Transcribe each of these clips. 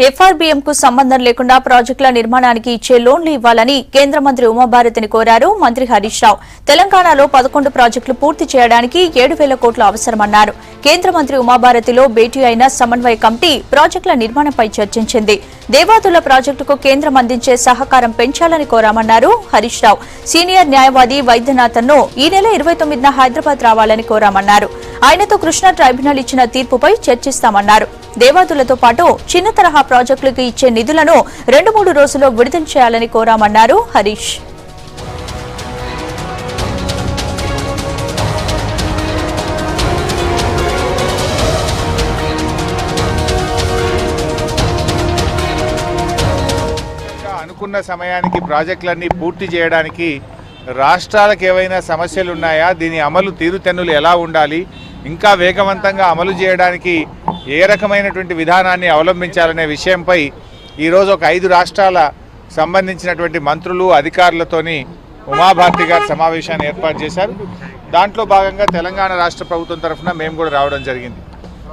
FRBM కు సంబంధం లేకుండా ప్రాజెక్టుల నిర్మాణానికి ఇచ్చే లోన్లు ఇవ్వాలని కేంద్ర మంత్రి ఉమాభారతిని కోరారు మంత్రి హరీష్ రావు. తెలంగాణలో 11 ప్రాజెక్టులు పూర్తి చేయడానికి 7,000 కోట్లు అవసరమన్నారు. కేంద్ర మంత్రి ఉమాభారతిలో భేటీ అయిన సమన్వయ కమిటీ ప్రాజెక్టుల నిర్మాణంపై చర్చించింది. దేవాదుల ప్రాజెక్టుకు కేంద్రం అందించే సహకారం పెంచాలని కోరామన్నారు హరీష్ రావు. సీనియర్ న్యాయవాది వైద్యనాథన్ను ఈ నెల 29న హైదరాబాద్ రావాలని కోరామన్నారు. ఆయనతో కృష్ణా ట్రైబ్యునల్ ఇచ్చిన తీర్పుపై చర్చిస్తామన్నారు. దేవాదులతో పాటు చిన్న తరహా ప్రాజెక్టులకు ఇచ్చే నిధులను 2-3 రోజుల్లో విడుదల చేయాలని కోరామన్నారు హరీష్. అనుకున్న సమయానికి ప్రాజెక్టులన్నీ పూర్తి చేయడానికి రాష్ట్రాలకు ఏవైనా సమస్యలు ఉన్నాయా, దీని అమలు తీరుతెన్నులు ఎలా ఉండాలి, ఇంకా వేగవంతంగా అమలు చేయడానికి ఏ రకమైనటువంటి విధానాన్ని అవలంబించాలనే విషయంపై ఈరోజు ఒక 5 రాష్ట్రాల సంబంధించినటువంటి మంత్రులు అధికారులతోని ఉమాభారతి గారు సమావేశాన్ని ఏర్పాటు చేశారు. దాంట్లో భాగంగా తెలంగాణ రాష్ట్ర ప్రభుత్వం తరఫున మేము కూడా రావడం జరిగింది.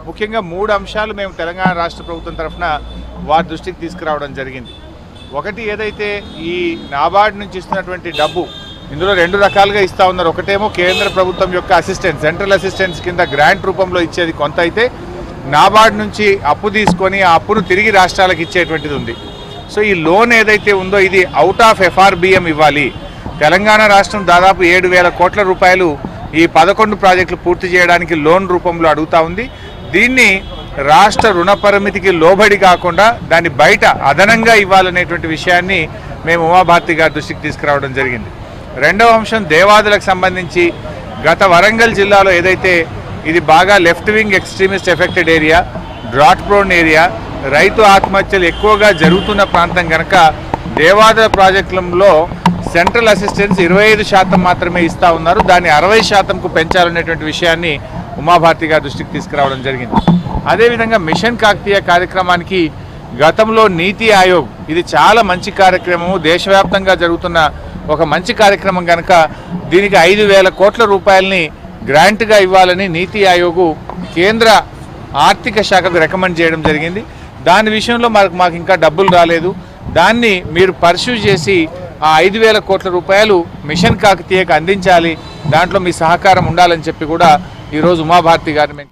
ముఖ్యంగా 3 అంశాలు మేము తెలంగాణ రాష్ట్ర ప్రభుత్వం తరఫున వారి దృష్టికి తీసుకురావడం జరిగింది. ఒకటి, ఏదైతే ఈ నాబార్డ్ నుంచి ఇస్తున్నటువంటి డబ్బు, ఇందులో 2 రకాలుగా ఇస్తూ ఉన్నారు. ఒకటేమో కేంద్ర ప్రభుత్వం యొక్క అసిస్టెన్స్, సెంట్రల్ అసిస్టెన్స్ కింద గ్రాంట్ రూపంలో ఇచ్చేది కొంత అయితే, నాబార్డ్ నుంచి అప్పు తీసుకొని ఆ అప్పును తిరిగి రాష్ట్రాలకు ఇచ్చేటువంటిది ఉంది. సో ఈ లోన్ ఏదైతే ఉందో ఇది అవుట్ ఆఫ్ ఎఫ్ఆర్బిఎం ఇవ్వాలి. తెలంగాణ రాష్ట్రం దాదాపు 7,000 కోట్ల రూపాయలు ఈ 11 ప్రాజెక్టులు పూర్తి చేయడానికి లోన్ రూపంలో అడుగుతూ ఉంది. దీన్ని రాష్ట్ర రుణ పరిమితికి లోబడి కాకుండా దాన్ని బయట అదనంగా ఇవ్వాలనేటువంటి విషయాన్ని మేము ఉమాభారతి గారి దృష్టికి తీసుకురావడం జరిగింది. రెండవ అంశం, దేవాదులకు సంబంధించి గత వరంగల్ జిల్లాలో ఏదైతే ఇది బాగా left wing extremist affected area, drought prone area, రైతు ఆత్మహత్యలు ఎక్కువగా జరుగుతున్న ప్రాంతం కనుక దేవాదుల ప్రాజెక్టులలో సెంట్రల్ అసిస్టెన్స్ 25% మాత్రమే ఇస్తూ ఉన్నారు. దాన్ని 60%కు పెంచాలనేటువంటి విషయాన్ని ఉమాభారతి గారి దృష్టికి తీసుకురావడం జరిగింది. అదేవిధంగా మిషన్ కాకతీయ కార్యక్రమానికి గతంలో నీతి ఆయోగ్, ఇది చాలా మంచి కార్యక్రమము, దేశవ్యాప్తంగా జరుగుతున్న ఒక మంచి కార్యక్రమం కనుక దీనికి 5,000 కోట్ల రూపాయలని గ్రాంట్గా ఇవ్వాలని నీతి ఆయోగ్ కేంద్ర ఆర్థిక శాఖకు రికమెండ్ చేయడం జరిగింది. దాని విషయంలో మాకు ఇంకా డబ్బులు రాలేదు. దాన్ని మీరు పర్స్యూ చేసి ఆ 5,000 కోట్ల రూపాయలు మిషన్ కాకతీయకు అందించాలి, దాంట్లో మీ సహకారం ఉండాలని చెప్పి కూడా ఈరోజు ఉమాభారతి గారిని